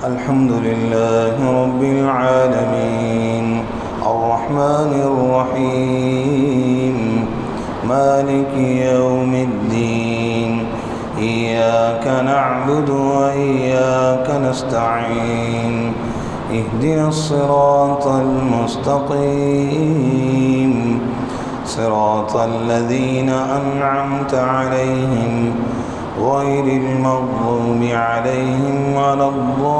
الحمد لله رب العالمين الرحمن الرحيم مالك يوم الدين إياك نعبد وإياك نستعين اهدنا الصراط المستقيم صراط الذين أنعمت عليهم غير المغضوب عليهم ولا الضالين.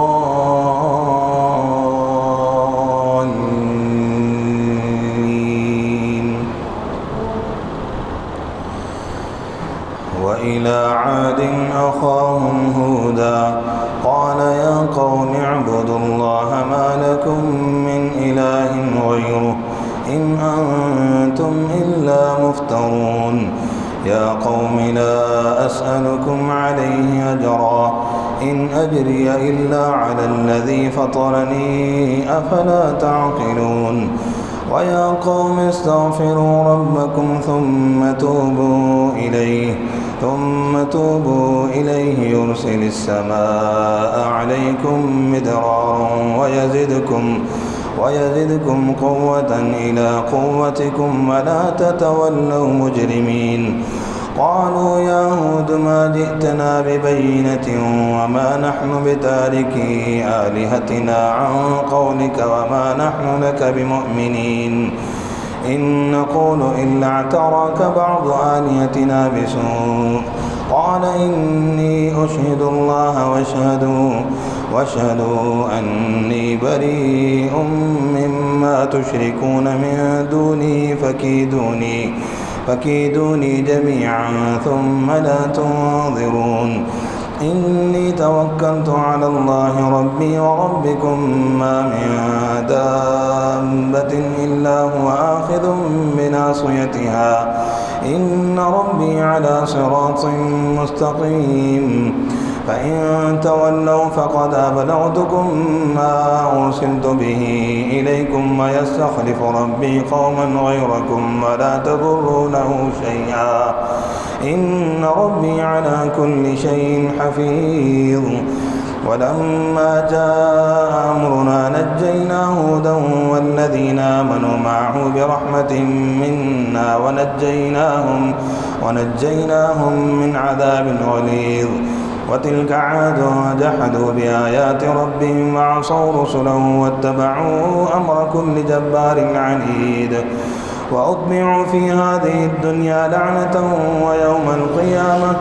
وإلى عاد أخاهم هودا قال يا قوم اعبدوا الله ما لكم من إله غيره إن أنتم إلا مفترون. يا قوم لا أسألكم عليه أجرا إن أجري إلا على الذي فطرني أفلا تعقلون. ويا قوم استغفروا ربكم ثم توبوا إليه يرسل السماء عليكم مدرارا ويزدكم قوة إلى قوتكم ولا تتولوا مجرمين. قالوا يا هود ما جئتنا ببينة وما نحن بتاركي آلهتنا عن قولك وما نحن لك بمؤمنين إن نقول إلا اعتراك بعض آلهتنا بسوء. قال إني أشهد الله واشهدوا أني بريء مما تشركون من دوني فكيدوني جميعا ثم لا تنظرون. إني توكلت على الله ربي وربكم ما من دابة إلا هو آخذ بناصيتها إن ربي على صراط مستقيم. فإن تولوا فقد أبلغتكم ما أرسلت به إليكم ويستخلف ربي قوما غيركم ولا تضرونه شيئا إن ربي على كل شيء حفيظ. ولما جاء أمرنا نجينا هودا والذين آمنوا معه برحمة منا ونجيناهم من عذاب غليظ. وتلك عاد جحدوا بآيات ربهم وعصوا رسله واتبعوا أمر كل جبار عنيد. وأتبعوا في هذه الدنيا لعنة ويوم القيامة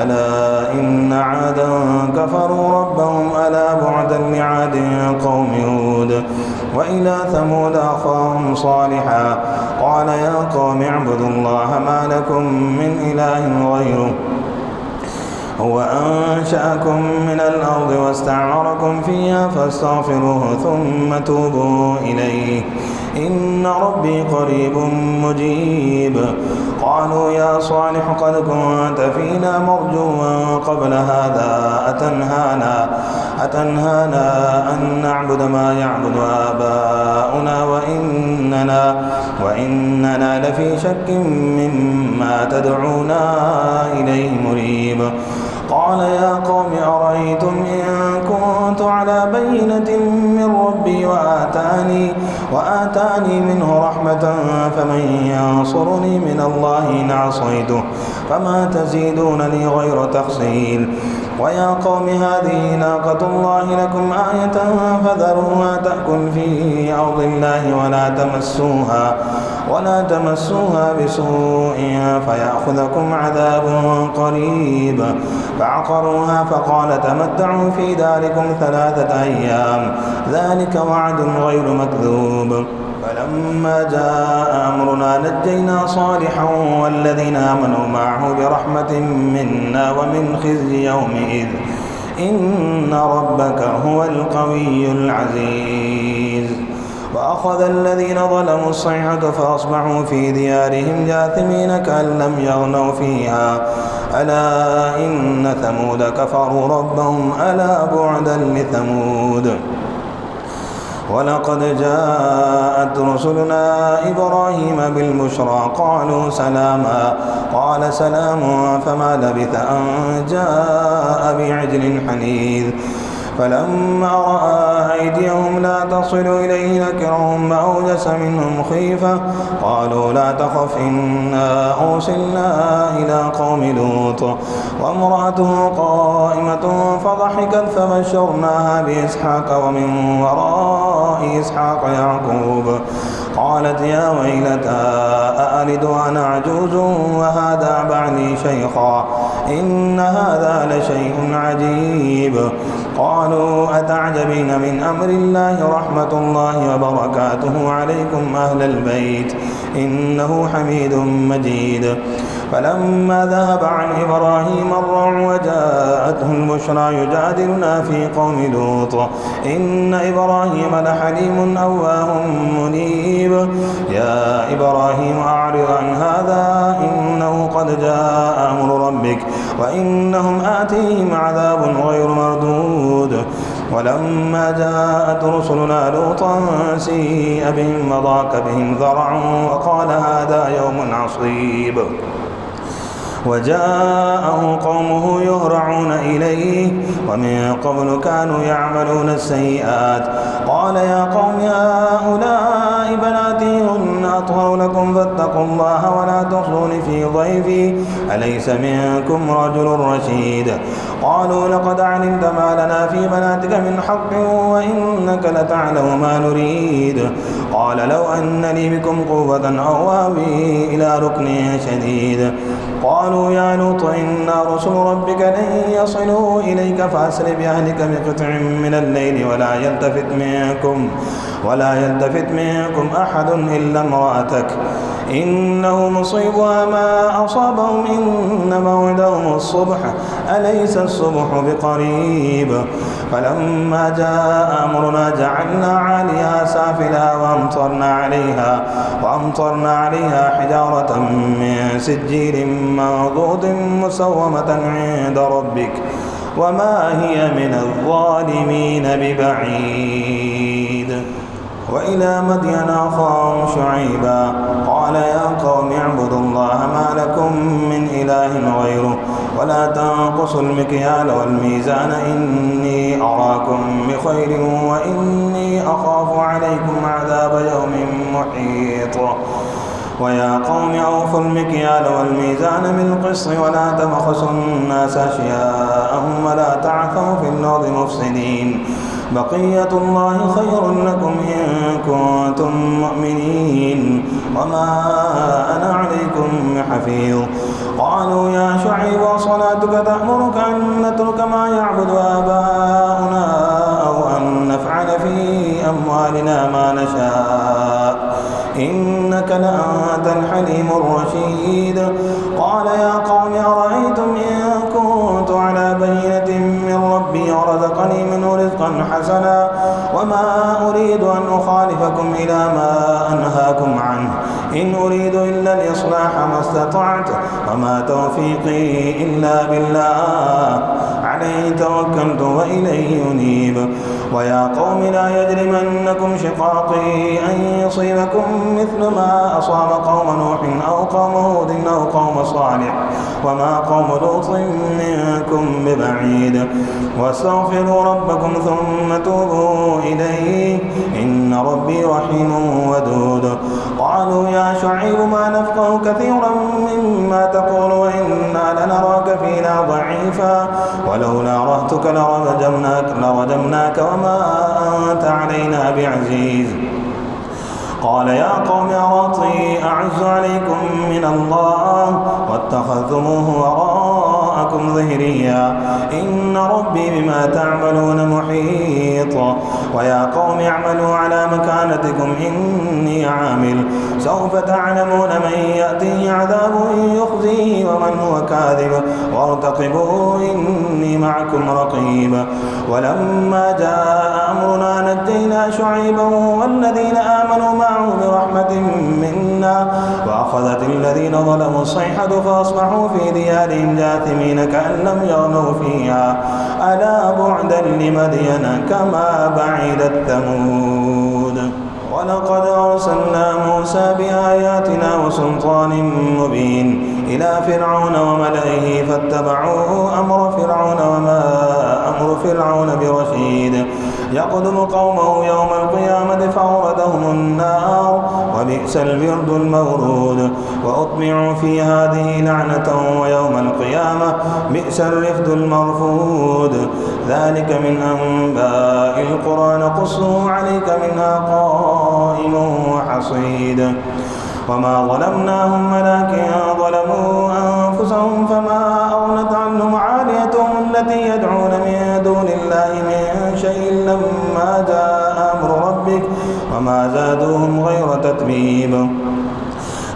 ألا إن عادا كفروا ربهم ألا بعدا لعاد قوم هود. وإلى ثمود أخاهم صالحا قال يا قوم اعبدوا الله ما لكم من إله غيره هو أنشأكم من الأرض واستعمركم فيها فاستغفروه ثم توبوا إليه إن ربي قريب مجيب. قالوا يا صالح قد كنت فينا مرجوا قبل هذا أتنهانا أن نعبد ما يعبد آباؤنا وإننا لفي شك مما تدعونا إليه مريب. قال يا قوم أرأيتم إن كنت على بينة من ربي وآتاني منه رحمة فمن ينصرني من الله إن عصيته فما تزيدونني غير تخسير. ويا قوم هذه ناقة الله لكم آية فذروها تأكل في أرض الله ولا تمسوها بسوء فيأخذكم عذاب قريب. فعقروها فقال تمتعوا في داركم 3 أيام ذلك وعد غير مكذوب. فلما جاء أمرنا نجينا صالحا والذين آمنوا معه برحمة منا ومن خزي يومئذ إن ربك هو القوي العزيز. وأخذ الذين ظلموا الصيحة فأصبحوا في ديارهم جاثمين كأن لم يغنوا فيها ألا إن ثمود كفروا ربهم ألا بعدا لثمود. ولقد جاءت رسلنا إبراهيم بالبشرى قالوا سلاما قال سلام فما لبث أن جاء بعجل حنيذ فلما رأى أيديهم لا تصل إليه نكرهم وأوجس منهم خيفة قالوا لا تخف إنا أرسلنا إلى قوم لوط وامرأته قائمة فضحكت فبشرناها بإسحاق ومن وراء إسحاق يعقوب قالت يا ويلتى أألد وأنا عجوز وهذا بعلي شيخا إن هذا لشيء عجيب قالوا أتعجبين من أمر الله رحمة الله وبركاته عليكم أهل البيت إنه حميد مجيد فلما ذهب عن إبراهيم الروع وجاءته البشرى يجادلنا في قوم لوط إن إبراهيم لحليم أواه منيب يا إبراهيم أعرض عن هذا إنه قد جاء أمر ربك وإنهم آتيهم عذاب غير مردود ولما جاءت رسلنا لوطا سيء بهم وضاق بهم ذرعا وقال هذا يوم عصيب وجاءه قومه يهرعون إليه ومن قبل كانوا يعملون السيئات قال يا قوم هؤلاء بناتي هن أطهر لكم فاتقوا الله ولا تخزون في ضيفي أليس منكم رجل رشيد قالوا لقد علمت ما لنا في بناتك من حق وإنك لتعلم ما نريد قال لو أن لي بكم قوة أو آوي إلى ركن شديد قالوا يا لوط إنا رسل ربك لن يصلوا إليك فأسر بأهلك بقطع من الليل ولا يلتفت منكم أحد إلا امرأتك إنه مصيبها ما أصابهم إن موعدهم الصبح أليس الصبح بقريب فلما جاء أمرنا جعلنا عاليها سافلها وأمطرنا عليها حجارة من سجيل منضود مسومة عند ربك وما هي من الظالمين ببعيد وإلى مدين أخاهم شعيبا قال يا قوم اعبدوا الله ما لكم من إله غيره ولا تنقصوا المكيال والميزان إني أراكم بخير وإني أخاف عليكم عذاب يوم محيط ويا قوم أوفوا المكيال والميزان بالقسط ولا تبخسوا الناس أشياءهم ولا تعثوا في الأرض مفسدين بقية الله خير لكم إن كنتم مؤمنين وما أنا عليكم بحفيظ قالوا يا شعيب صلاتك تأمرك أن نترك ما يعبد آباؤنا أو أن نفعل في أموالنا ما نشاء إنك لأنت الحليم الرشيد قال يا قوم أرأيتم إن كنت على بينة من ربي ورزقني منه رزقا حسنا وما أريد أن أخالفكم إلى ما أنهاكم عنه إن أريد إلا الإصلاح ما استطعت وما توفيقي إلا بالله عليه توكلت وإليه ينيب ويا قوم لا يجرمنكم شقاقي أن يصيبكم مثل ما أصاب قوم نوح أو قوم هود أو قوم صالح وما قوم لوط منكم ببعيد واستغفروا ربكم ثم توبوا إليه إن ربي رحيم ودود قالوا يا شعيب ما نفقه كثيرا مما تقول وإنا لنراك فينا ضعيفا ولولا رهتك لرجمناك وما أنت علينا بعزيز قال يا قوم أراطي أعز عليكم من الله واتخذتموه وراءكم ظهريا إن ربي بما تعملون محيط ويا قوم اعملوا على مكانتكم إني عامل سوف تعلمون من يأتيه عذاب يخزيه ومن هو كاذب وارتقبوا إني معكم رقيب ولما جاء أمرنا نجينا شعيبا والذين آمنوا معه برحمة منا وأخذت الذين ظلموا الصيحة فأصبحوا في ديارهم جاثمين كأن لم يغنوا فيها ألا بعدا لمدين كما بعدت ثمود ولقد أرسلنا موسى بآياتنا وسلطان مبين إلى فرعون وملئه فاتبعوا أمر فرعون وما أمر فرعون برشيد يقدم قومه يوم القيامة فأوردهم النار وبئس الورد المورود وأطمعوا في هذه لعنة ويوم القيامة بئس الرفد المرفود ذلك من أنباء القرى نقصه عليك منها قائم وحصيد وما ظلمناهم ولكن ظلموا أنفسهم فما أغنت عنهم عاليتهم التي يدعون من دون الله من شيء لما جاء أمر ربك وما زادوهم غير تتبيب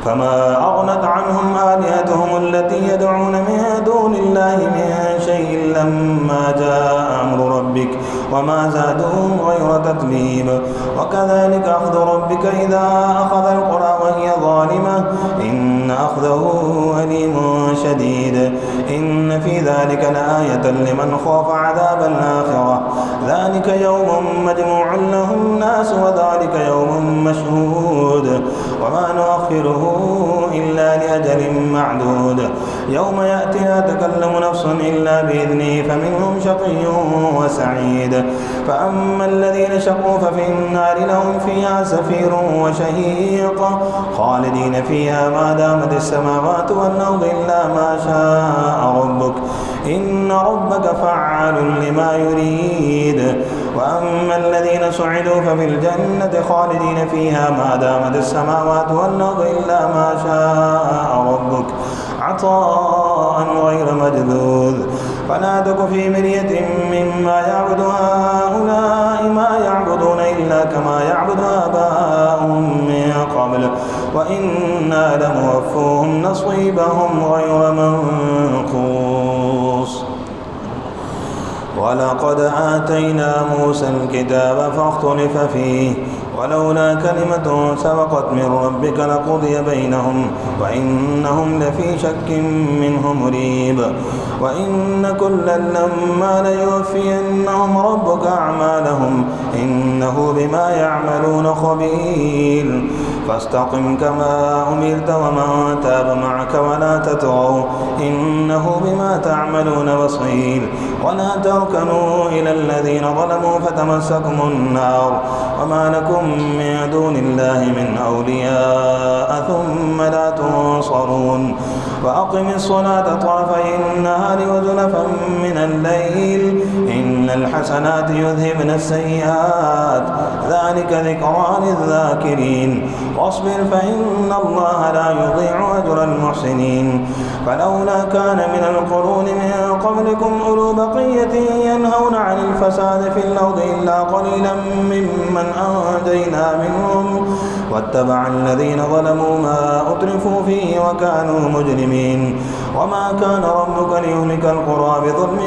فما أغنت عنهم آلهتهم التي يدعون من دون الله من شيء لما جاء أمر ربك وما زادوهم غير تتبيب وكذلك أخذ ربك إذا أخذ القرى وهي ظالمة إن أخذه أليم شديد إن في ذلك لآية لمن خاف عذاب الآخرة ذلك يوم مجموع له الناس وذلك يوم مشهود وما نؤخره إلا لأجل معدود يوم يأتي لا تكلم نفس إلا بإذنه فمنهم شقي وسعيد فأما الذين شقوا ففي النار لهم فيها زفير وشهيق خالدين فيها ما دامت السماوات والأرض إلا ما شاء ربك إن ربك فعال لما يريد وأما الذين سعدوا ففي الجنة خالدين فيها ما دامت السماوات والأرض إلا ما شاء ربك عطاء غير مجذوذ فلا تك في مرية مما يعبد هؤلاء ما يعبدون إلا كما يعبد آباؤهم من قبل وإنا لموفوهم نصيبهم غير منقوص ولقد آتينا موسى الكتاب فاختلف فيه ولولا كلمة سبقت من ربك لقضي بينهم وإنهم لفي شك منه مريب وإن كلا لما ليوفينهم ربك أعمالهم إنه بما يعملون خبير فاستقم كما أمرت ومن تاب معك ولا تطغوا إنه بما تعملون بصير ولا تركنوا إلى الذين ظلموا فتمسكم النار وما لكم من دون الله من أولياء ثم لا تنصرون وأقم الصلاة طرفي النهار وزلفا من الليل إن الحسنات يذهبن السيئات ذلك ذكرى للذاكرين واصبر فإن الله لا يضيع أجر المحسنين فلولا كان من القرون من قبلكم أولو بقية ينهون عن الفساد في الأرض إلا قليلا ممن أنجينا منهم واتبع الذين ظلموا ما أترفوا فيه وكانوا مجرمين وما كان ربك ليهلك القرى بظلم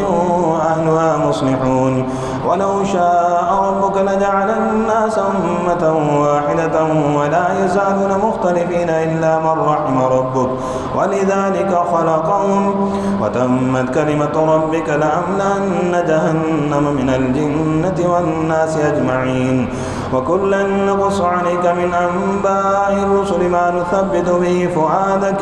وأهلها مصلحون ولو شاء ربك لجعل الناس أمة واحدة ولا يزالون مختلفين إلا من رحم ربك ولذلك خلقهم وتمت كلمة ربك لأملأن جهنم من الجنة والناس أجمعين وكلا نقص عليك من أنباء الرسل ما نثبت به فؤادك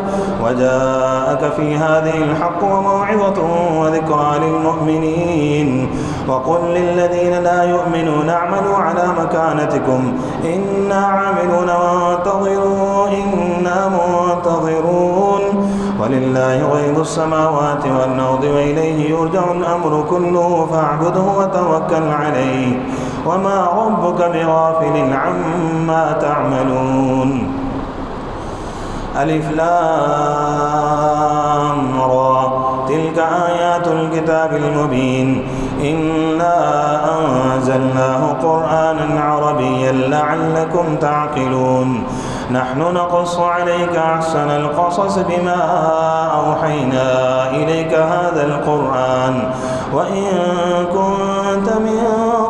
وجاءك في هذه الحق وموعظة وذكرى للمؤمنين وقل للذين لا يؤمنون اعملوا على مكانتكم إنا عاملون وانتظروا إنا منتظرون ولله غيب السماوات والأرض وإليه يرجع الأمر كله فاعبده وتوكل عليه وما ربك بغافل عما تعملون ألف لام را تلك آيات الكتاب المبين إنا أنزلناه قرآنا عربيا لعلكم تعقلون نحن نقص عليك أحسن القصص بما أوحينا إليك هذا القرآن وإن كنت من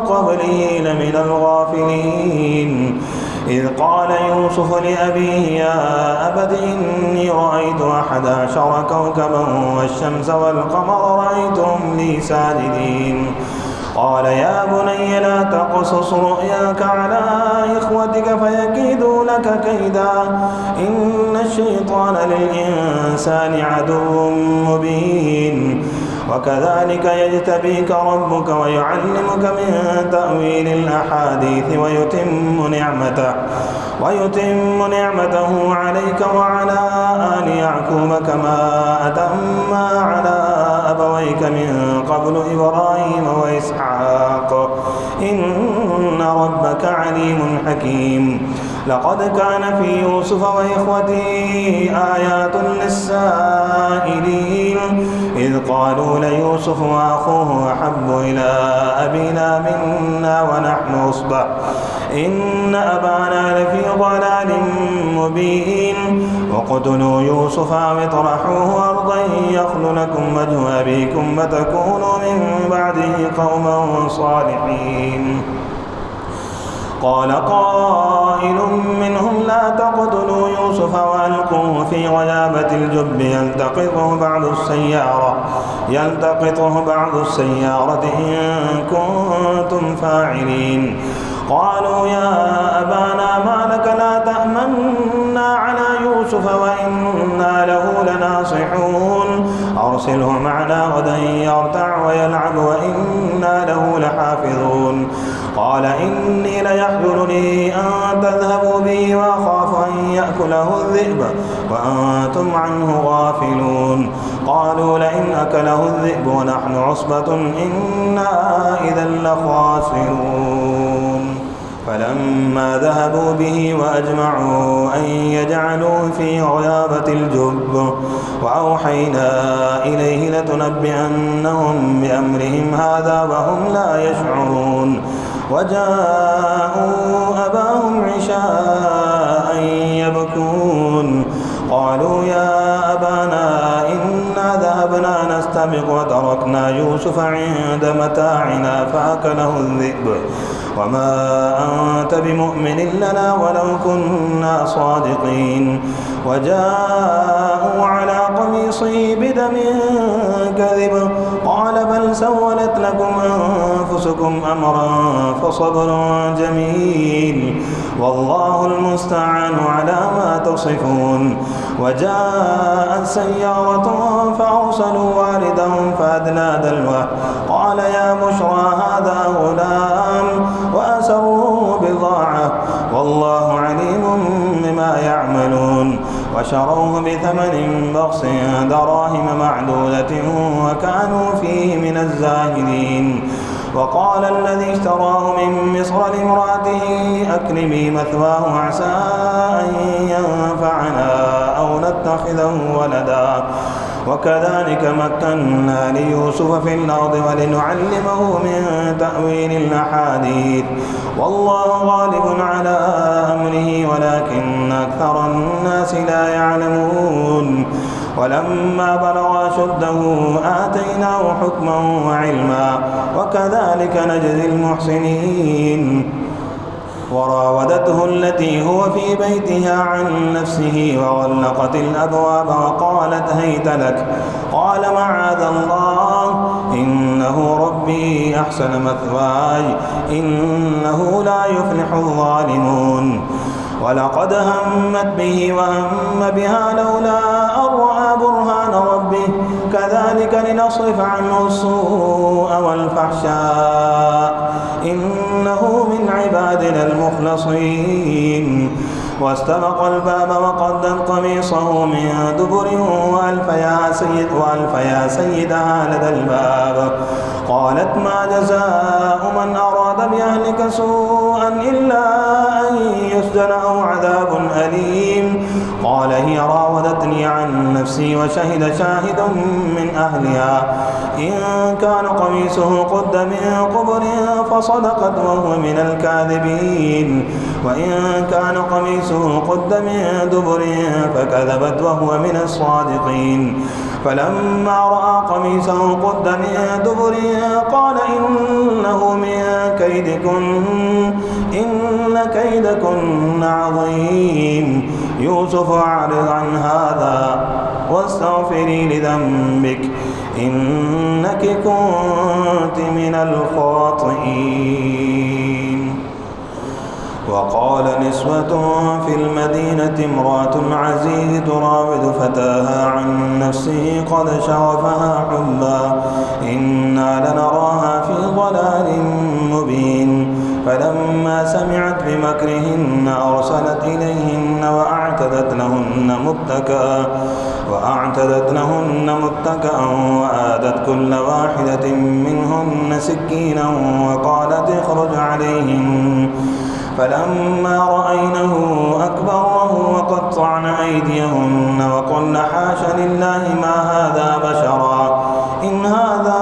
قبله لمن الغافلين إذ قال يوسف لأبيه يا أبت إني رأيت 11 كوكبا والشمس والقمر رأيتهم لي ساجدين قال يا بني لا تقصص رؤياك على إخوتك فيكيدوا لك كيدا إن الشيطان للإنسان عدو مبين وكذلك يجتبيك ربك ويعلمك من تأويل الأحاديث ويتم نعمته عليك وعلى آل يعقوب كما أتمها على أبويك من قبل إبراهيم وإسحاق إن ربك عليم حكيم. لقد كان في يوسف وإخوته آيات للسائلين إذ قالوا ليوسف وأخوه أحب إلى أبينا منا ونحن عصبة إن أبانا لفي ضلال مبين. وقتلوا يوسف أو اطرحوه أرضا يخل لكم وجه أبيكم وتكونوا من بعده قوما صالحين. قال قائل منهم لا تقتلوا يوسف وألقوه في غيابة الجب يلتقطه بعض السيارة إن كنتم فاعلين. قالوا يا أبانا ما لك لا تأمنا على يوسف وإنا له لناصحون أرسله معنا غدا يرتع ويلعب وإنا له لحافظون. قال إني ليحزنني أن تذهبوا به وأخاف أن يأكله الذئب وأنتم عنه غافلون. قالوا لئن أكله الذئب ونحن عصبة إنا إذا لخاسرون. فلما ذهبوا به وأجمعوا أن يجعلوه في غيابة الجب وأوحينا إليه لتنبئنهم بأمرهم هذا وهم لا يشعرون. وجاءوا أباهم عشاء يبكون. قالوا يا أبانا إنا ذهبنا نستبق وتركنا يوسف عند متاعنا فأكله الذئب وما أنت بمؤمن لنا ولو كنا صادقين. وجاءوا على قميصه بدم كذب قال بل سولت لكم أنفسكم أمرا فصبر جميل والله المستعان على ما تصفون. وجاءت سيارة فأرسلوا واردهم فأدلى دلوه قال يا بشرى هذا غلام وأسروه بضاعة والله عليم بما يعملون. وشروه بثمن بخس دراهم معدودة وكانوا فيه من الزاهدين. وقال الذي اشتراه من مصر لامرأته أكرمي مثواه عسى أن ينفعنا أو نتخذه ولدا وكذلك مكنا ليوسف في الأرض ولنعلمه من تأويل الأحاديث والله غالب على أمره ولكن أكثر الناس لا يعلمون. ولما بلغ أشده آتيناه حكما وعلما وكذلك نجزي المحسنين. وراودته التي هو في بيتها عن نفسه وغلقت الأبواب وقالت هيت لك قال معاذ الله إنه ربي أحسن مثواي إنه لا يفلح الظالمون. ولقد همت به وهم بها لولا أن رأى برهان ربه كذلك لنصرف عنه السوء والفحشاء إنه من عبادنا المخلصين. واستبق الباب وقدت قميصه من دبر وألف يا سيدها لدى الباب قالت ما جزاء من أراد بأهلك سوءا إلا أن يسجن أو عذاب أليم. قال هي راودتني عن نفسي وشهد شاهد من أهلها إن كان قميصه قد من قبل فصدقت وهو من الكاذبين وإن كان قميصه قد من دبر فكذبت وهو من الصادقين. فلما رأى قميصه قد من دبر قال إنه من كيدكن إن كيدكن عظيم. يوسف أعرض عن هذا واستغفري لذنبك إنك كنت من الخاطئين. وقال نسوة في المدينة امرأة العزيز تراود فتاها عن نفسه قد شغفها حبا مكرهن أرسلت إليهن وأعتدت لهن متكأ وآتت كل واحدة منهن سكينا وقالت اخرج عليهن فلما رأينه أكبره وقطعن أيديهن وقلن حاش لله ما هذا بشرا إن هذا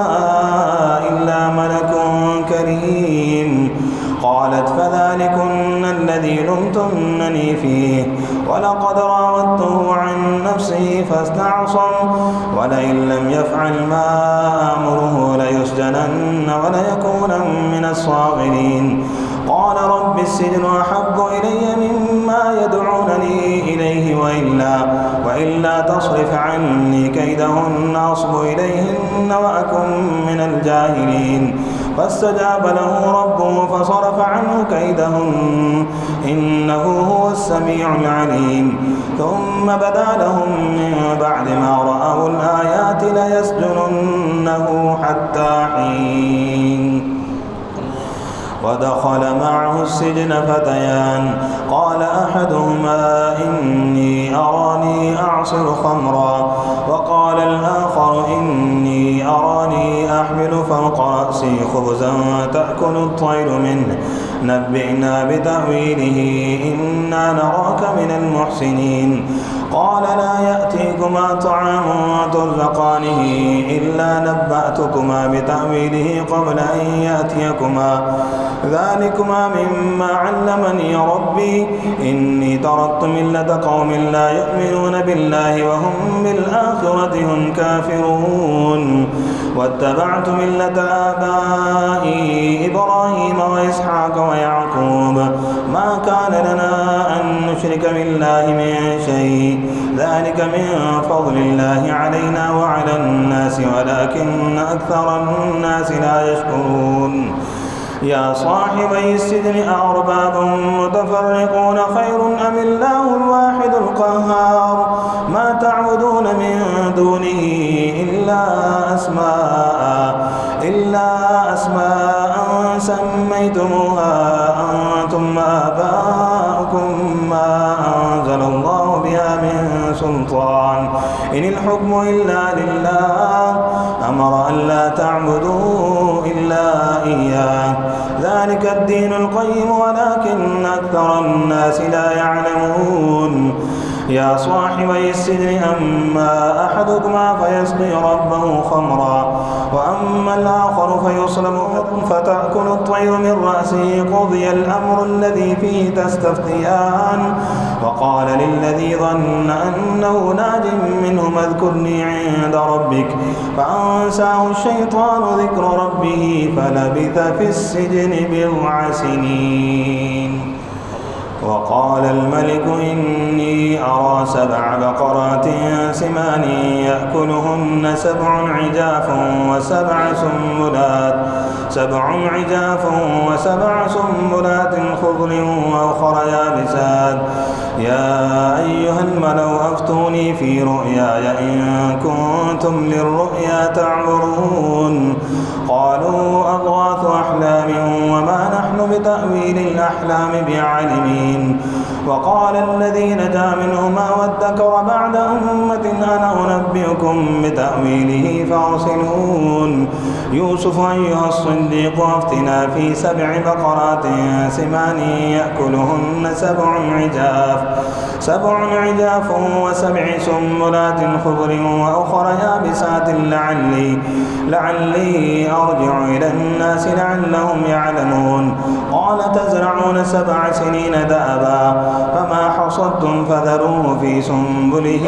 إلا ملك كريم. قالت فذلكن الذي لمتنني فيه ولقد راودته عن نفسه فاستعصم ولئن لم يفعل ما آمره ليسجنن وليكون من الصاغرين. قال رب السجن أحب إلي مما يدعونني إليه وإلا تصرف عني كيدهن أصب إليهن وأكن من الجاهلين. فاستجاب له ربه فصرف عنه كيدهن إنه هو السميع العليم. ثم بدا لهم من بعد ما رأوا الآيات ليسجننه حتى حين. ودخل معه السجن فتيان قال أحدهما إني أراني أعصر خمرا وقال الآخر إني أراني أحمل فوق رأسي خبزا تأكل الطير منه نبئنا بتأويله إنا نراك من المحسنين. قال لا يأتيكما طعام ترزقانه إلا نبأتكما بتأويله قبل أن يأتيكما ذلكما مما علمني ربي إني تركت ملة قوم لا يؤمنون بالله وهم بالآخرة هم كافرون واتبعت ملة آبائي إبراهيم وإسحاق ويعقوب ما كان لنا أن نشرك بالله من شيء ذلك من فضل الله علينا وعلى الناس ولكن أكثر الناس لا يشكرون. يا صاحبي السجن أأرباب متفرقون خير أم الله الواحد القهار ما تعبدون من دونه إلا أسماء سميتموها أنتم آباؤكم ما أنزل الله بها من سلطان إن الحكم إلا لله أمر أن لا تعبدوا إلا إياه ذلك الدين القيم ولكن أكثر الناس لا يعلمون. يا صاحبي السجن أما أحدكما فيسقي ربه خمرا وأما الآخر فيصلب فتأكل الطير من رأسه قضي الأمر الذي فيه تستفتيان. وقال للذي ظن أنه ناج منهما اذكرني عند ربك فأنساه الشيطان ذكر ربه فلبث في السجن بضع سنين. وقال الملك إني أرى 7 بقرات سمان يأكلهن 7 عجاف و7 سنبلات خضر وأخر يابسات. يا أيها الملأ أفتوني في رؤياي إن كنتم للرؤيا تعبرون. قالوا أضغاث أحلام وما نحن بتأويل الأحلام بعالمين. وقال الذي نجا منهما وادكر بعد أمة أنا أنبئكم بتأويله فأرسلون. يوسف أيها الصديق أفتنا في 7 بقرات سمان يأكلهن 7 عجاف و7 سنبلات خضر وأخر يابسات لعلي أرجع إلى الناس لعلهم يعلمون. قال تزرعون 7 سنين دأبا فما حصدتم فذروه في سنبله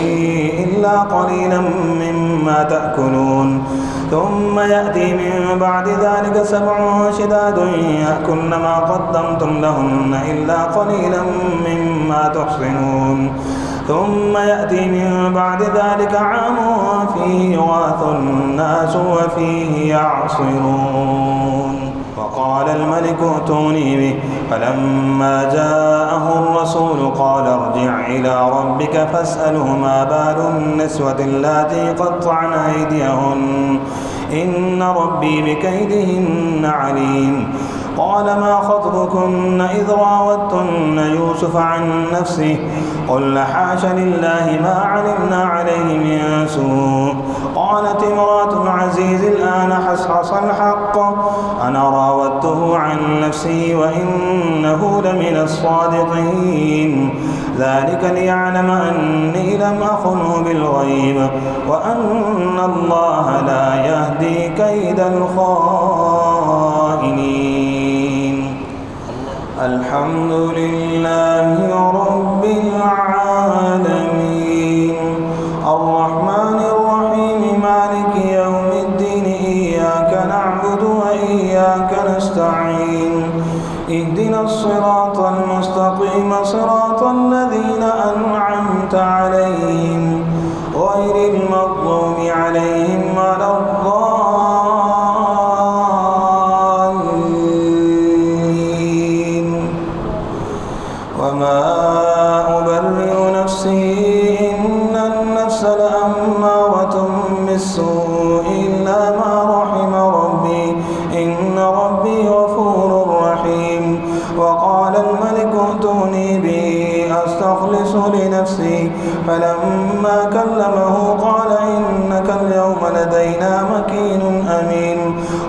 إلا قليلا مما تأكلون. ثم يأتي من بعد ذلك 7 شداد يأكلن ما قدمتم لهن إلا قليلا مما تحصنون. ثم يأتي من بعد ذلك عام فيه يغاث الناس وفيه يعصرون. وقال الملك ائتوني به فلما جاءه الرسول قال ارجع إلى ربك فاسأله ما بال النسوة اللاتي قطعن أيديهن إن ربي بكيدهن عليم. قال ما خطبكن إذ راوتن يوسف عن نفسه قلن حاش لله ما علمنا عليه من سوء قالت امرأة العزيز الآن حصحص الحق أنا راودته عن نفسه وإنه لمن الصادقين ذلك ليعلم أني لم أخنه بالغيب وأن الله لا يهدي كيد الخائنين. الحمد لله رب العالمين الرحمن الرحيم مالك يوم الدين إياك نعبد وإياك نستعين اهدنا الصراط المستقيم صراط الذين أنعمت عليهم غير المغضوب عليهم ولا الضالين. وما أبرئ نفسي إن النفس لأمارة بالسوء إلا ما رحم ربي إن ربي غفور رحيم. وقال الملك ائتوني به أستخلص لنفسي فلما كلمه قال إنك اليوم لدينا مكين أمين.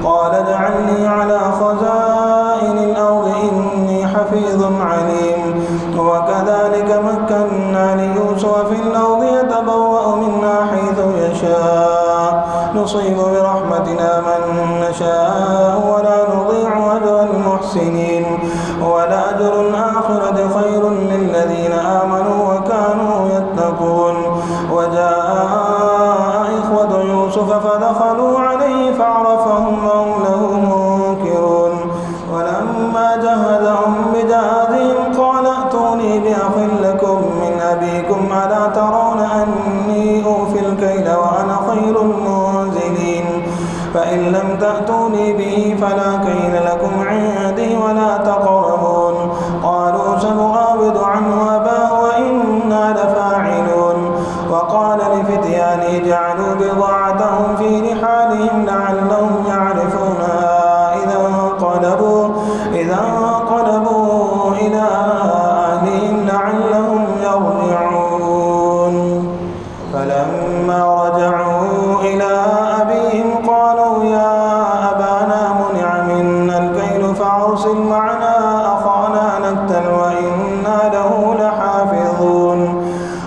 قال اجعلني على خزائن الأرض إني حفيظ عليم. وكذلك مكنا ليوسف في الأرض يتبوأ منا حيث يشاء نصيب برحمتنا من نشاء ولا نضيع أجر المحسنين ولأجر الآخرة خير للذين آمنوا وكانوا يتقون. وجاء إخوة يوسف فدخلوا عليه فعرفهم وهم له منكرون. ولما جهزهم بجهازهم قال ائتوني بأخ لكم من أبيكم ألا ترون أني أوفي الكيل وأنا خير المنزلين فإن لم تأتوني به فلا كيل لكم عندي ولا تقربون. قالوا سنراود عنه أباه وإنا لفاعلون. وقال لفتيانه جعلوا بضاعتهم في رحالهم لعلهم يعرفونها إذا انقلبوا إلى أهلهم لعلهم يرجعون. فلما رجعوا إلى أبيهم قالوا يا أبانا منع منا الكيل فأرسل معنا أخانا نكتل وإنا له لحافظون.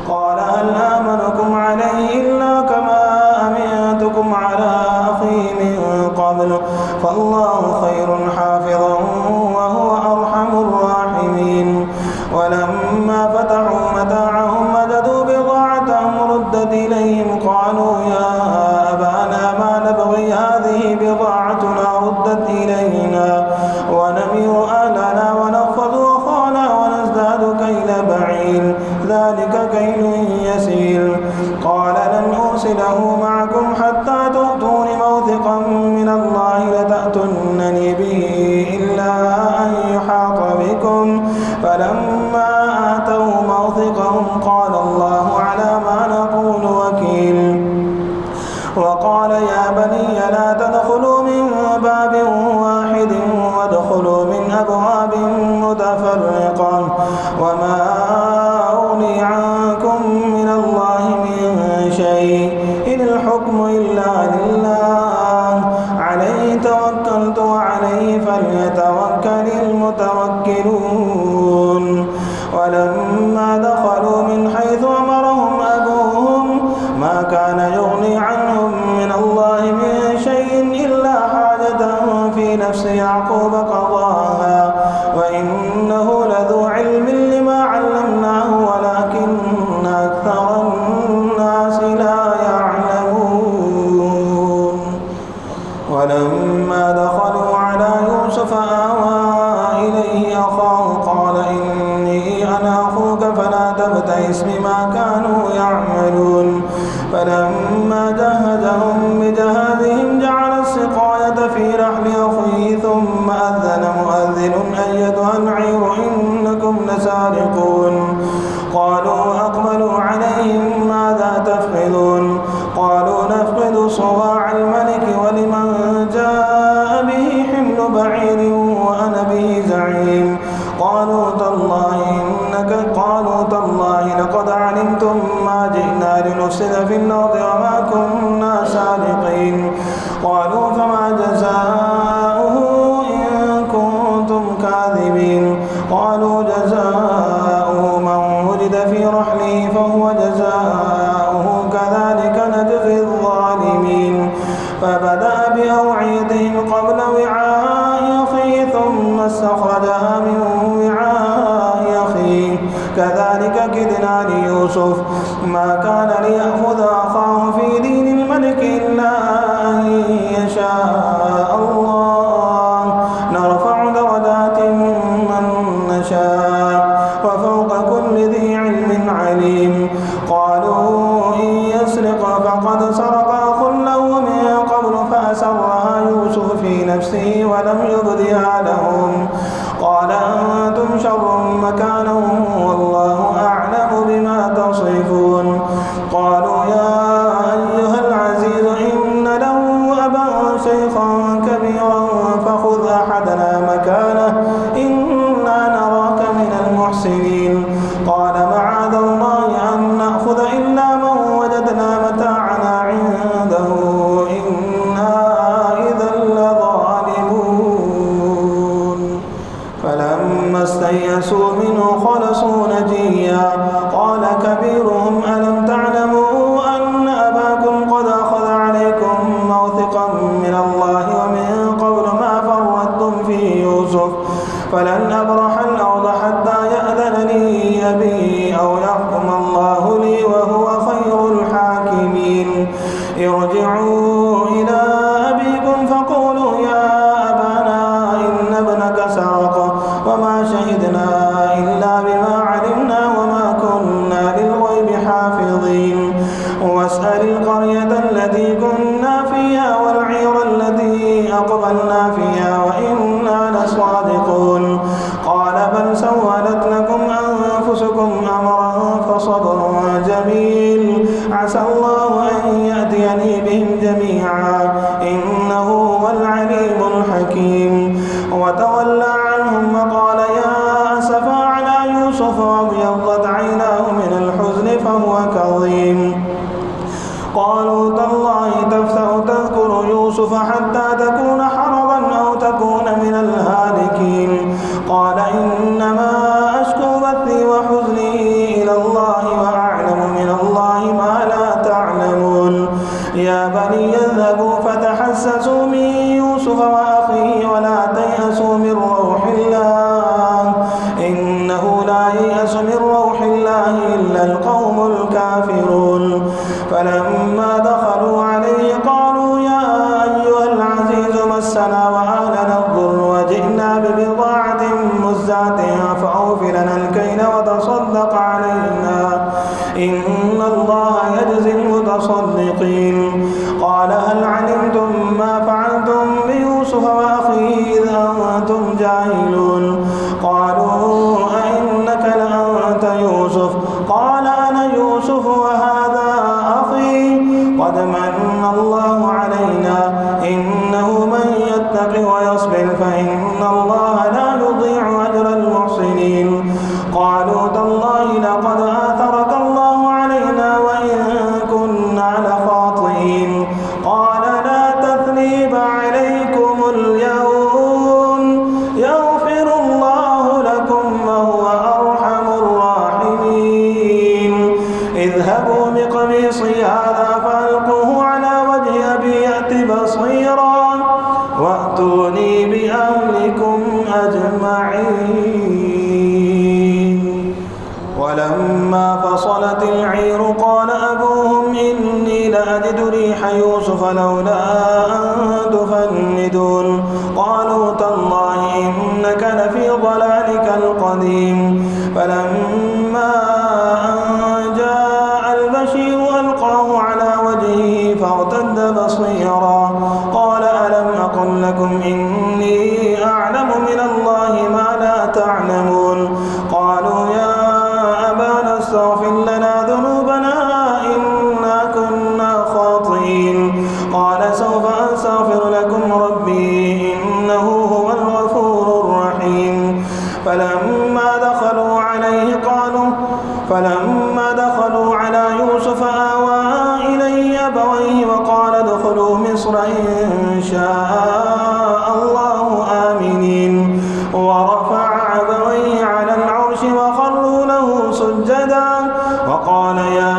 قال هل آمنكم عليه إلا كما أمنتكم على أخيه من قبل فالله خير حافظا وهو أرحم الراحمين. ولما فتحوا متاعهم وجدوا بضاعتهم ردت إليهم قالوا يا أبانا ما نبغي هذه بضاعتنا ردت إلينا ونمير أهلنا ونخفض أخانا ونزداد كيل بعير ذلك كيل يسير. قال لن أرسله معكم حتى تؤتون موثقا من الله لتأتونني به إلا أن يحاط بكم فلما آتوا موثقهم قال الله على ما نقول وكيل. وقال يا بني لا تدخلوا من باب واحد وادخلوا من أبواب متفرقة وما أغني عنكم من الله من شيء إن الحكم إلا لله عليه توكلت وعليه فليتوكل المتوكلون. ولما دخلوا من حيث أمرهم أبوهم ما كان يغني عنهم من الله من شيء إلا حاجة في نفس يعقوب قضاها وإنه لذو علم لما علمناه ولكن أكثر الناس لا يعلمون. ولما دخلوا على يوسف آوى إليه أخاه قال إني أنا أخوك فلا تبتئس بما كانوا يعملون. فلما جهزهم بجهازهم جعل السقاية في رحل أخيه ثم أذن مؤذن أيتها العير إنكم لسارقون. قالوا أقبلوا عليهم ماذا تفقدون؟ قالوا نفقد صواع الملك ولمن جاء به الأرض وما كنا سارقين. قالوا فما جزاؤه إن كنتم كاذبين. قالوا جزاؤه من وجد في رحله فهو جزاؤه كذلك نجزي الظالمين. فبدأ بأوعيتهم قبل وعاء أخيه ثم استخرجها من وعاء أخيه كذلك كدنا ليوسف ما كان ليأخذ أخاه في دين الملك إلا أن يشاء الله نرفع درجات من نشاء وفوق كل ذي علم عليم. قالوا إن يسرق فقد سرق أخ له من قبل فأسرها يوسف في نفسه ولم يبدها لهم. قال أنتم شر مكانا والله أعلم بما تصفون. قالوا يا أيها العزيز إن له أبا شيخا كبيرا فخذ أحدنا مكانه إنا نراك من المحسنين. قال معاذ الله أن نأخذ إلا من وجدنا متاعنا عنده إنا إذا لظالمون. فلما استيئسوا منه خلصوا نجيا. قال كبيرهم ألم تعلموا أن أباكم قد أخذ عليكم موثقا من الله ومن قبل ما فرطتم في يوسف فلن أبرح الأرض حتى يأذن لي أبي أو يحكم الله لي وهو خير الحاكمين. ارجعوا إلى أبيكم فقولوا يا أبانا إن ابنك سرق وما شهدنا إلا بما علمنا وما كنا للغيب حافظين. واسأل القرية التي كنا فيها والعير التي أقبلنا فيها وإنا لصادقون. قال بل سولت لكم أنفسكم أمرا فصبر جميل عسى الله أن يأتيني بهم جميعا إنه هو العليم الحكيم. وتولى عنهم وقال يا أسفا على يوسف وابيضت عيناه من الحزن فهو كظيم. قالوا تالله تفتأ تذكر يوسف حتى تكون حرضا أو تكون من الهالكين. قال إنما أشكو بثي وحزني إلى الله وأعلم من الله ما لا تعلمون. يا بني اذهبوا فتحسسوا من يوسف وأخيه ولا تيأسوا من روح الله إنه لا ييأس من روح الله إلا القوم الكافرون. فلما دخلوا عليه قالوا يا أيها العزيز مسنا وأهلنا الضر وجئنا ببضاعة مزجاة فأوف لنا الكيل وتصدق علينا إن الله يجزي المتصدقين. قال هل علمتم ما فعلتم بيوسف وأخيه إذ أنتم جاهلون. قالوا أئنك لأنت يوسف. قال أنا يوسف وهذا أخي قد من الله علينا إنه من يتق ويصبر فإن الله لا يضيع أجر المحسنين. قالوا تالله لقد آثرك الله علينا وإن كنا لخاطئين. قال لا تثريب عليكم اليوم يغفر الله لكم وهو أرحم الراحمين. اذهبوا بقميصي هذا فألقوه على وجه أبي يأت بصيرا وأتوني بأهلكم أجمعين. ولما فصلت العير قال أبوهم إني لأجد ريح يوسف لولا أن تفندون. قالوا تالله إنك لفي ضلالك القديم. فلما أن جاء البشير ألقاه على وجهه فارتد بصيرا. قال ألم أقل لكم إني أعلم من الله ما لا تعلمون. قالوا يا أبانا استغفر لنا ذنوبنا إنا كنا خاطئين. قال سوف أستغفر لكم ربي إنه هو الغفور الرحيم. فلما دخل إن شاء الله آمنين. ورفع أبويه على العرش وخروا له سجدا وقال يا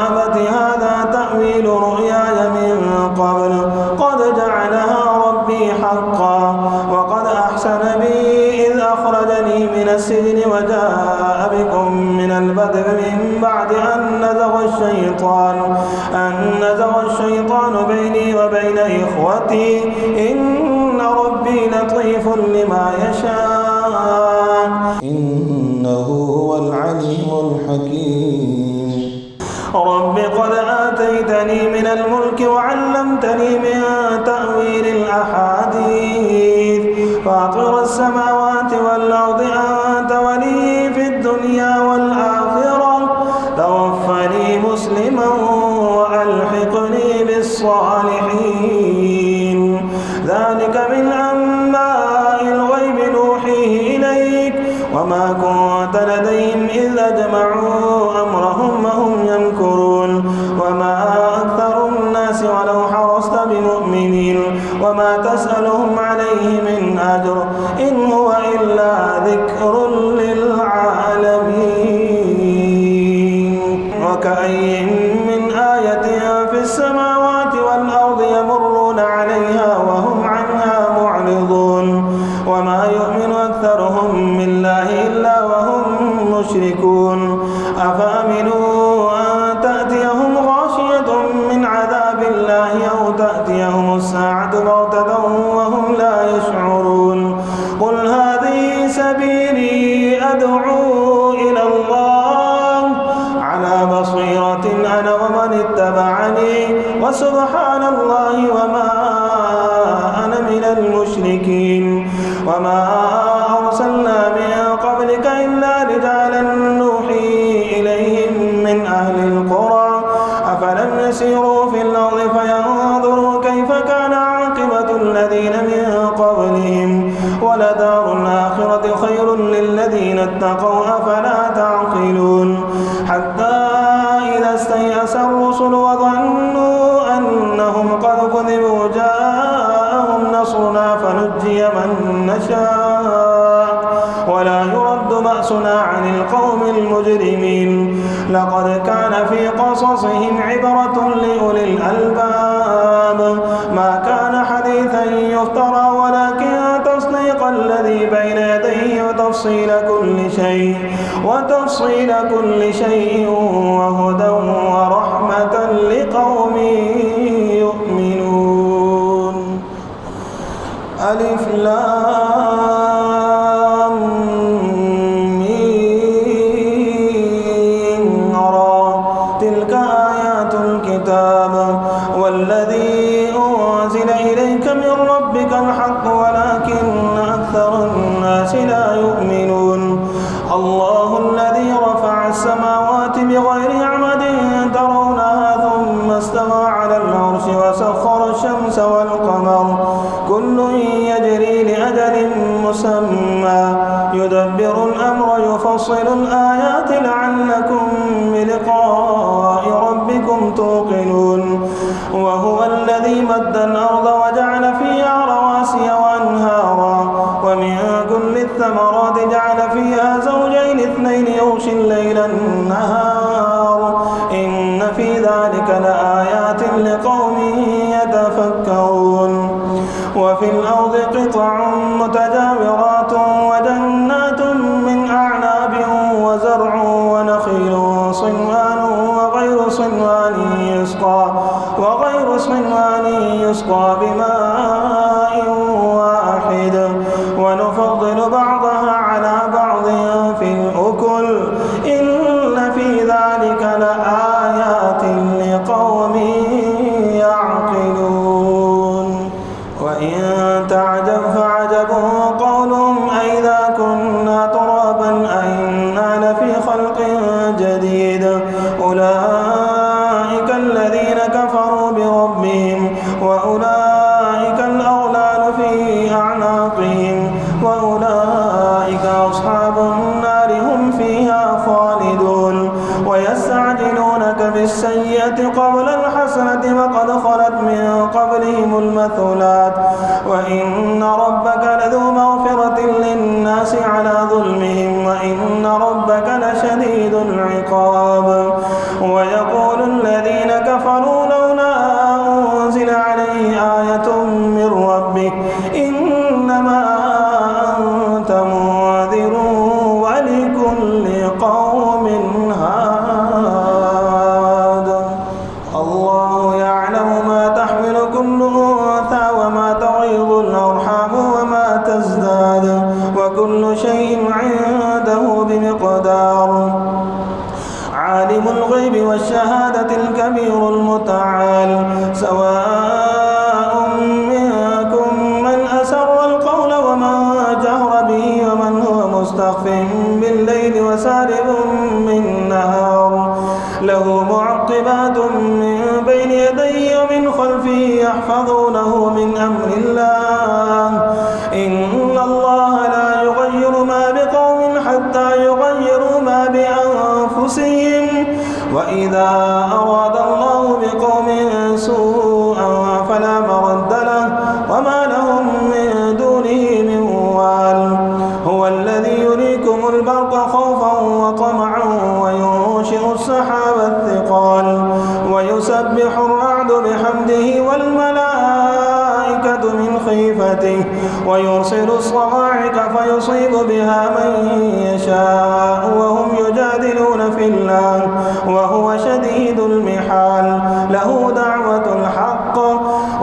أبت هذا تأويل رؤياي من قبل قد جعلها ربي حقا وقد أحسن بي إذ أخرجني من السجن وجاء بكم من البدو من بعد أن نزغ الشيطان بيني وبين إخوتي إن ربي لطيف لما يشاء إنه هو العليم الحكيم. رب قد آتيتني من الملك وعلمتني من تأويل الأحاديث فاطر السماوات والأرض أنت ولي في الدنيا والآخرة توفني مسلما وألحقني بالصالحين. ذلك من أنباء الغيب نوحيه إليك وما كنت لديهم إذ أجمعوا أمرهم وهم يمكرون وما أكثر الناس ولو حرصت بمؤمنين وما تسألهم عليه من أجر إن هو إلا ذكر للعالمين. وكأي من آية في السماوات والأرض يمرون عليها وهم عنها معرضون وما يؤمن أكثرهم بالله إلا وهم مشركون. أفأمنوا أن تأتيهم غاشية من عذاب الله أو تأتيهم الساعة بغتة وهم لا يشعرون. قل هذه سبيلي أدعو إلى الله على بصيرة أنا ومن اتبعني وسبحان الله وما أنا من المشركين. وما أرسلنا من قبلك إلا رجالا نوحي إليهم من أهل القرى أفلم يسيروا في الأرض فينظروا كيف كان عاقبة الذين من قبلهم ولدار الآخرة خير للذين اتقوا أفلا تعقلون. حتى إذا استيأس الرسل وظنوا أنهم قد كذبوا جاءهم نصرنا فنجي من نشاء ولا يرد بأسنا عن القوم المجرمين. لقد كان في قصصهم عبرة لأولي الألباب ما كان حديثا يفترى ولكن تصديق الذي بين يديه وتفصيل كل شيء وهدى ورحمة لقوم يؤمنون. ألف لام ميم را تلك آيات الكتاب والذي أنزل إليك من ربك الحق ولكن أكثر الناس لا يؤمنون. الله الذي رفع السماوات بغير عمد ترونها ثم استوى على العرش وسخر الشمس والقمر كل يجري لأجل مسمى يدبر الأمر يفصل الآيات لعلكم بلقاء ربكم توقنون. وهو الذي مد الأرض وجعل فيها رواسي وأنهارا ومن كل الثمرات جعل فيها زوجين اثنين يغشي الليل النهار إن في ذلك لآيات لقوم يتفكرون. وفي الأرض قطع متجاورات وجنات من أعناب وزرع ونخيل صنوان وغير صنوان يسقى بماء واحد ونفضل بعضها على بعض في الأكل إن في ذلك لآيات لقوم يعقلون. وإن تعجب فعجب قولهم أئذا كنا ترابا أئنا لفي خلق جديد أولئك الذين كفروا بربهم وأولئك الأغلال في أعناقهم وأولئك أصحاب النار هم فيها خالدون. ويستعجلونك بالسيئة قبل الحسنة وقد خلت من قبلهم المثلات وإن ربك لذو مغفرة للناس على ظلمهم وإن ربك لشديد العقاب ويقول الذين كفروا لولا أنزل عليه آية من ربه إنما أنت منذر ولكل قوم هاد الله يعلم ما تحمل كل أنثى وما تغيض الأرحام وما تزداد وكل شيء عنده بمقدار عالم الغيب والشهادة الكبير المتعال سواء منكم من أسر القول ومن جهر به ومن هو مستخف بالليل وسارب بالنهار له معقبات من بين يديه ومن خلفه يحفظونه من أمر الله إن الله لا يغير ما بقوم حتى يغيروا ما بأنفسهم وإذا أراد الله بقوم سوءا فلا مرد له وما لهم من دونه من وال هو الذي يريكم البرق خوفا وطمعا وينشئ السحاب الثقال ويسبح الرعد بحمده والملائكة من خيفته ويرسل الصواعق فيصيب بها من يشاء وهم يجادلون في الله وهو شديد المحال له دعوة الحق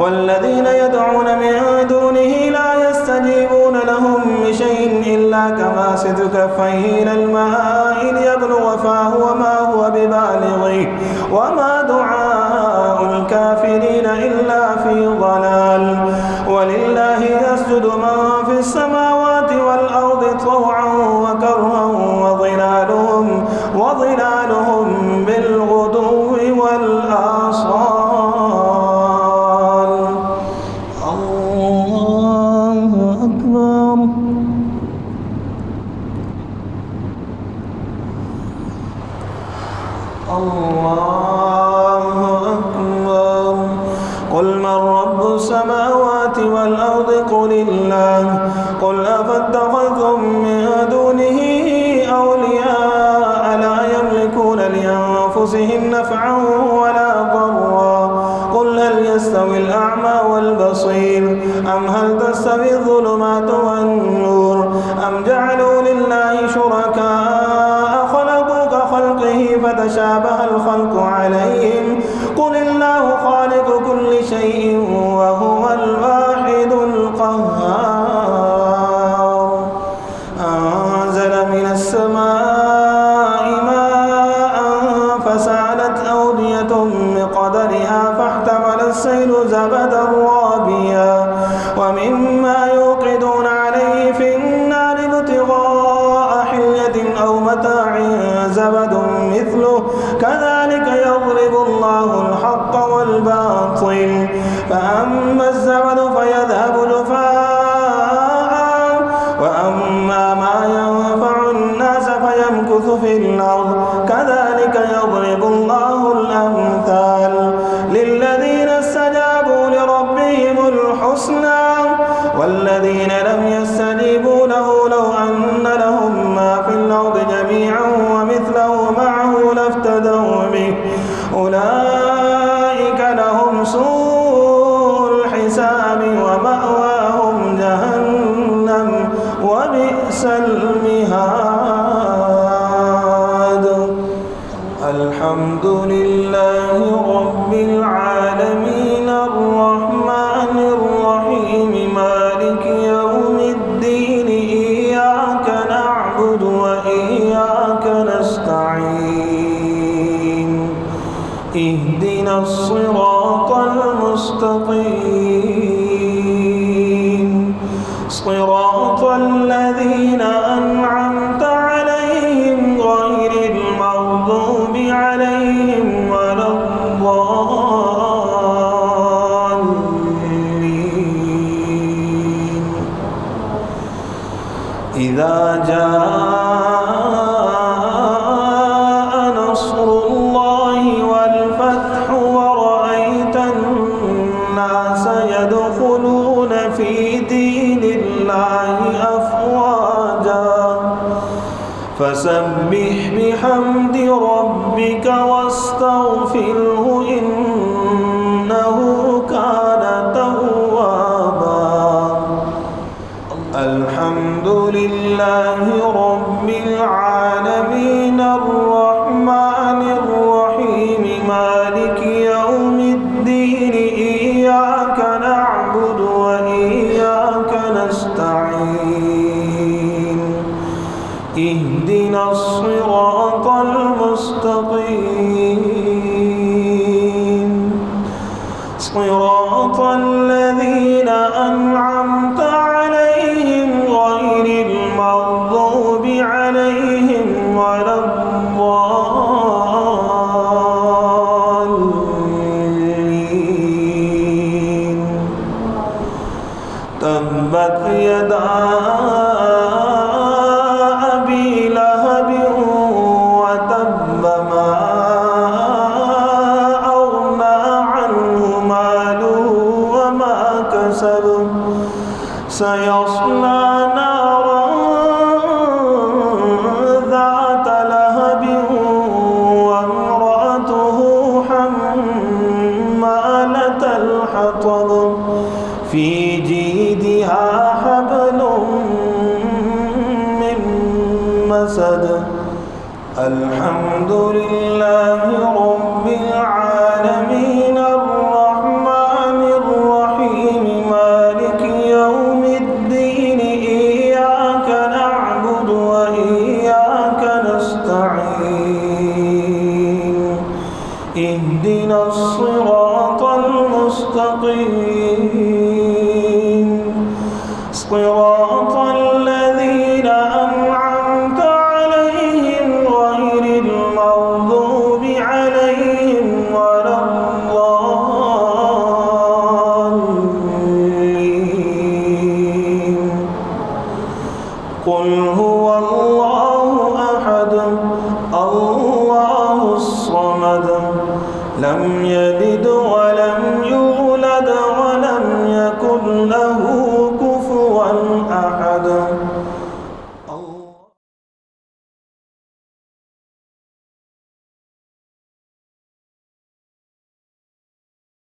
والذين يدعون من دونه لا يستجيبون لهم بشيء إلا كباسط كفيه إلى الماء ليبلغ فاه وما هو ببالغه وما دعاء الكافرين إلا في ضلال ولله يسجد من في السماوات والأرض طوعا وكرها وظلالهم بالغدو والآصال الله أكبر الله أكبر قل من رب السماوات والأرض قل الله قل أفاتخذتم من دونه أولياء لا يملكون لأنفسهم نفعا ولا ضرا قل هل يستوي الأعمى والبصير أم هل تستوي الظلمات والنور أم جعلوا لله شركاء خلقوا كخلقه فتشابه الخلق عليهم قل الله خالق كل شيء وهو الواحد القهار أنزل من السماء ماء فسالت أودية بقدرها فاحتمل السيل زبدا رابيا ومما يوقدون عليه في النار ابتغاء حلية أو متاع زبد مثله كذلك يضرب الله الحق والباطل فأما الزبد فيذهب جفاء وأما ما ينفع الناس فيمكث في الأرض كذلك يضرب الله الأمثال للذين استجابوا لربهم الحسنى والذين لم يستجيبوا له لو أن لهم ما في الأرض جميعا ومثله معه لافتدوا به أولئك لهم سوء الحساب ومأواهم جهنم وبئس المهاد الحمد لله رب العالمين الرحمن الرحيم مالك يوم الدين إياك نعبد وإياك نستعين اهدنا الصراط المستقيم صراط الذين أنعمت عليهم غير المغضوب عليهم ولا الضالين إذا جاء نصر الله والفتح ورأيت الناس يدخلون في دين الله أفواجا فسبح بحمد ربك واستغفره إنه كان توابا. الحمد لله رب العالمين الرحمن الرحيم مالك يوم الدين إياك نعبد وإياك نستعين اهدنا الصراط المستقيم صراط الذين أنعمت عليهم غير المغضوب عليهم ولا الضالين. تبت يدا أبي لهب وتب ما أغنى عنه ماله وما كسب سيصلى نارا ذات لهب وامرأته حمالة الحطب في جيدها حبل من مسد. الحمد لله رب العالمين الرحمن الرحيم مالك يوم الدين إياك نعبد وإياك نستعين اهدنا الصراط المستقيم صراط